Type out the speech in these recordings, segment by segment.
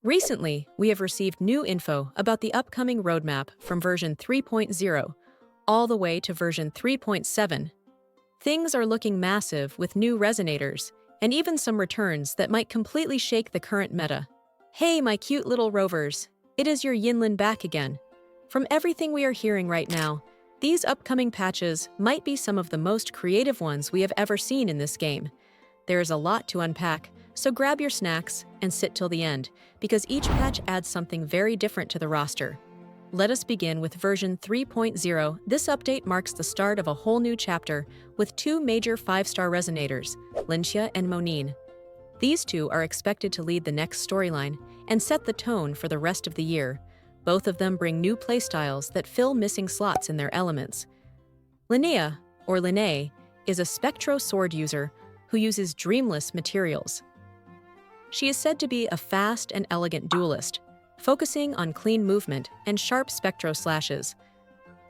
Recently, we have received new info about the upcoming roadmap from version 3.0 all the way to version 3.7. Things are looking massive with new resonators and even some returns that might completely shake the current meta. Hey, my cute little rovers, it is your Yinlin back again. From everything we are hearing right now, these upcoming patches might be some of the most creative ones we have ever seen in this game. There is a lot to unpack, so grab your snacks and sit till the end, because each patch adds something very different to the roster. Let us begin with version 3.0. This update marks the start of a whole new chapter with two major 5-star resonators, Lynea and Monin. These two are expected to lead the next storyline and set the tone for the rest of the year. Both of them bring new playstyles that fill missing slots in their elements. Linnea, or Lynae, is a Spectro sword user who uses Dreamless materials. She is said to be a fast and elegant duelist, focusing on clean movement and sharp Spectro slashes.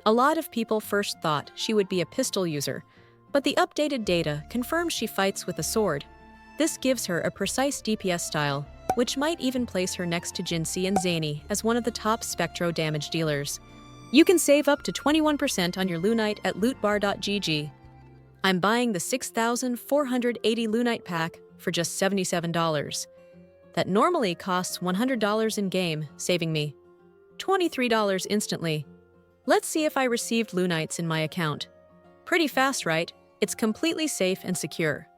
A lot of people first thought she would be a pistol user, but the updated data confirms she fights with a sword. This gives her a precise DPS style, which might even place her next to Jinhsi and Zani as one of the top Spectro damage dealers. You can save up to 21% on your Lunite at lootbar.gg. I'm buying the 6,480 Lunite pack for just $77. That normally costs $100 in-game, saving me $23 instantly. Let's see if I received Lunites in my account. Pretty fast, right? It's completely safe and secure,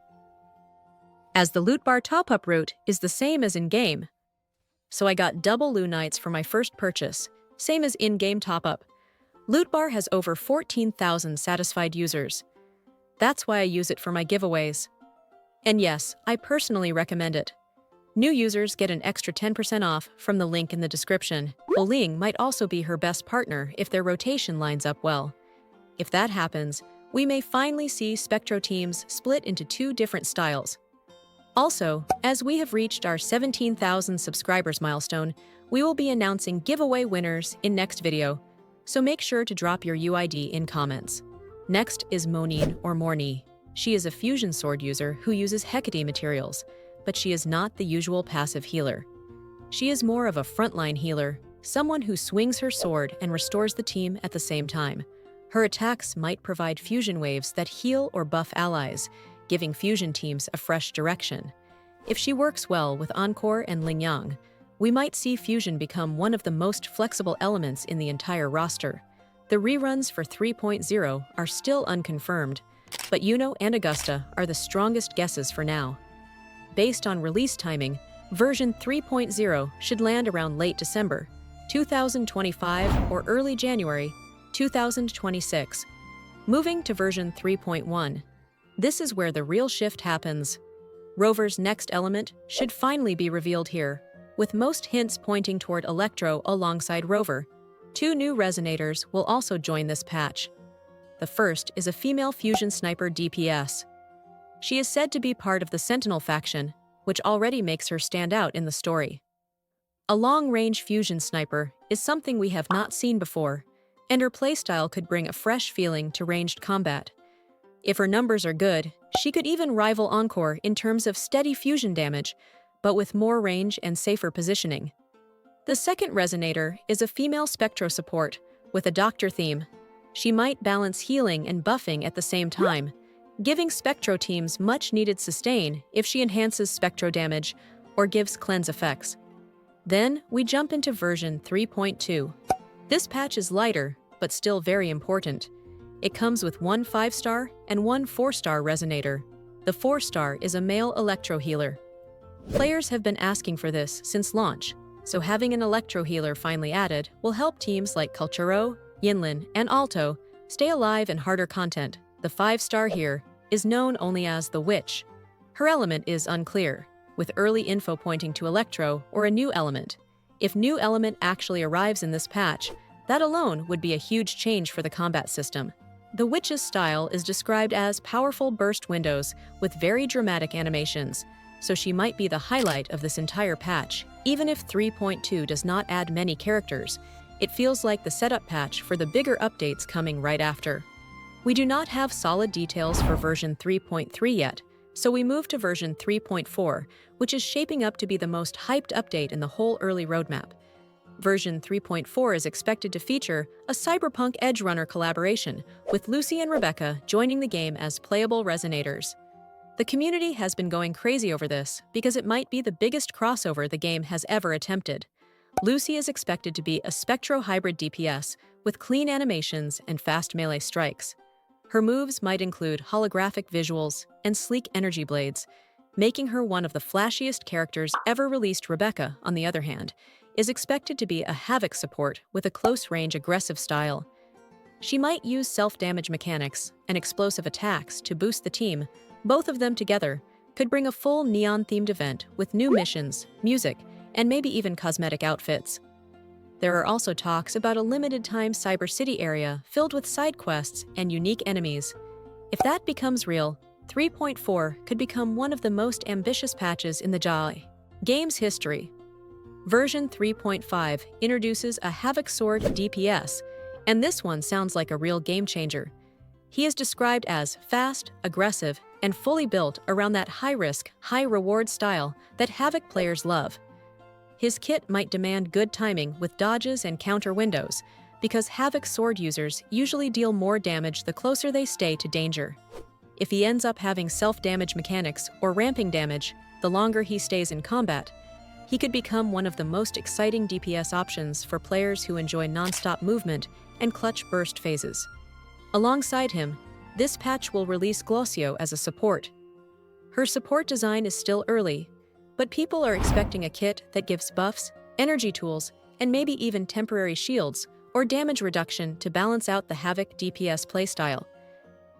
as the loot bar top-up route is the same as in-game. So I got double Lunites for my first purchase, same as in-game top-up. Loot bar has over 14,000 satisfied users. That's why I use it for my giveaways. And yes, I personally recommend it. New users get an extra 10% off from the link in the description. Buling might also be her best partner if their rotation lines up well. If that happens, we may finally see Spectro teams split into two different styles. Also, as we have reached our 17,000 subscribers milestone, we will be announcing giveaway winners in next video, so make sure to drop your UID in comments. Next is Monin or Mornye. She is a fusion sword user who uses Hecate materials, but she is not the usual passive healer. She is more of a frontline healer, someone who swings her sword and restores the team at the same time. Her attacks might provide fusion waves that heal or buff allies, giving fusion teams a fresh direction. If she works well with Encore and Linyang, we might see fusion become one of the most flexible elements in the entire roster. The reruns for 3.0 are still unconfirmed, but Yuno and Augusta are the strongest guesses for now. Based on release timing, version 3.0 should land around late December 2025 or early January 2026. Moving to version 3.1. This is where the real shift happens. Rover's next element should finally be revealed here, with most hints pointing toward Electro alongside Rover. Two new resonators will also join this patch. The first is a female fusion sniper DPS. She is said to be part of the Sentinel faction, which already makes her stand out in the story. A long-range fusion sniper is something we have not seen before, and her playstyle could bring a fresh feeling to ranged combat. If her numbers are good, she could even rival Encore in terms of steady fusion damage, but with more range and safer positioning. The second resonator is a female Spectro support with a doctor theme. She might balance healing and buffing at the same time, giving Spectro teams much-needed sustain if she enhances Spectro damage or gives cleanse effects. Then we jump into version 3.2. This patch is lighter, but still very important. It comes with one 5-star and one 4-star resonator. The 4-star is a male electro healer. Players have been asking for this since launch, so having an electro healer finally added will help teams like Culturo, Yinlin, and Alto stay alive in harder content. The 5-star here is known only as the Witch. Her element is unclear, with early info pointing to Electro or a new element. If new element actually arrives in this patch, that alone would be a huge change for the combat system. The Witch's style is described as powerful burst windows with very dramatic animations, so she might be the highlight of this entire patch. Even if 3.2 does not add many characters, it feels like the setup patch for the bigger updates coming right after. We do not have solid details for version 3.3 yet, So we move to version 3.4, which is shaping up to be the most hyped update in the whole early roadmap. Version 3.4 is expected to feature a cyberpunk edge runner collaboration, with Lucy and Rebecca joining the game as playable resonators. The community has been going crazy over this because it might be the biggest crossover the game has ever attempted. Lucy is expected to be a Spectro hybrid DPS with clean animations and fast melee strikes. Her moves might include holographic visuals and sleek energy blades, making her one of the flashiest characters ever released. Rebecca, on the other hand, is expected to be a Havoc support with a close-range aggressive style. She might use self-damage mechanics and explosive attacks to boost the team. Both of them together could bring a full neon-themed event with new missions, music, and maybe even cosmetic outfits. There are also talks about a limited-time Cyber City area filled with side quests and unique enemies. If that becomes real, 3.4 could become one of the most ambitious patches in the game's history. Version 3.5 introduces a Havoc Sword DPS, and this one sounds like a real game-changer. He is described as fast, aggressive, and fully built around that high-risk, high-reward style that Havoc players love. His kit might demand good timing with dodges and counter windows, because Havoc sword users usually deal more damage the closer they stay to danger. If he ends up having self-damage mechanics or ramping damage, the longer he stays in combat, he could become one of the most exciting DPS options for players who enjoy non-stop movement and clutch burst phases. Alongside him, this patch will release Glosio as a support. Her support design is still early, but people are expecting a kit that gives buffs, energy tools, and maybe even temporary shields or damage reduction to balance out the Havoc DPS playstyle.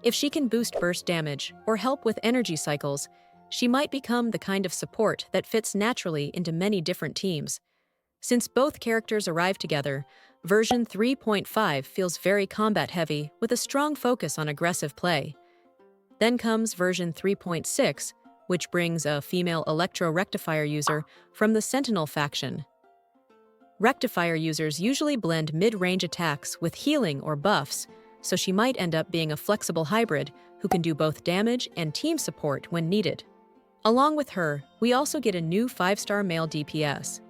If she can boost burst damage or help with energy cycles, she might become the kind of support that fits naturally into many different teams. Since both characters arrive together, version 3.5 feels very combat-heavy with a strong focus on aggressive play. Then comes version 3.6, which brings a female Electro Rectifier user from the Sentinel faction. Rectifier users usually blend mid-range attacks with healing or buffs, so she might end up being a flexible hybrid who can do both damage and team support when needed. Along with her, we also get a new 5-star male DPS.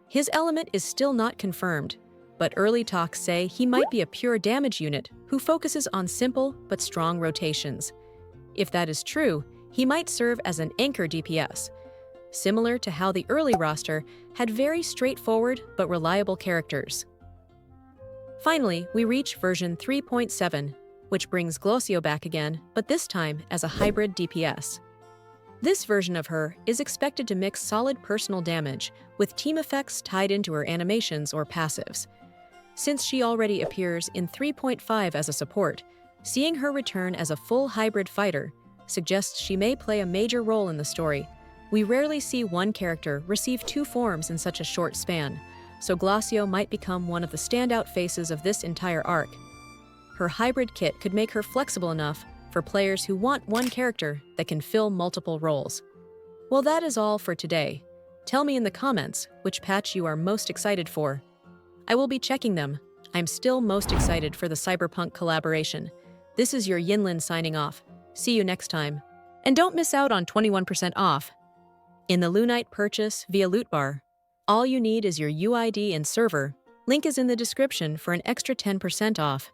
His element is still not confirmed, but early talks say he might be a pure damage unit who focuses on simple but strong rotations. If that is true, he might serve as an anchor DPS, similar to how the early roster had very straightforward but reliable characters. Finally, we reach version 3.7, which brings Glosio back again, but this time as a hybrid DPS. This version of her is expected to mix solid personal damage with team effects tied into her animations or passives. Since she already appears in 3.5 as a support, seeing her return as a full hybrid fighter suggests she may play a major role in the story. We rarely see one character receive two forms in such a short span, so Glosio might become one of the standout faces of this entire arc. Her hybrid kit could make her flexible enough for players who want one character that can fill multiple roles. Well, that is all for today. Tell me in the comments which patch you are most excited for. I will be checking them. I'm still most excited for the Cyberpunk collaboration. This is your Yinlin signing off. See you next time. And don't miss out on 21% off in the Lunite purchase via Loot Bar. All you need is your UID and server. Link is in the description for an extra 10% off.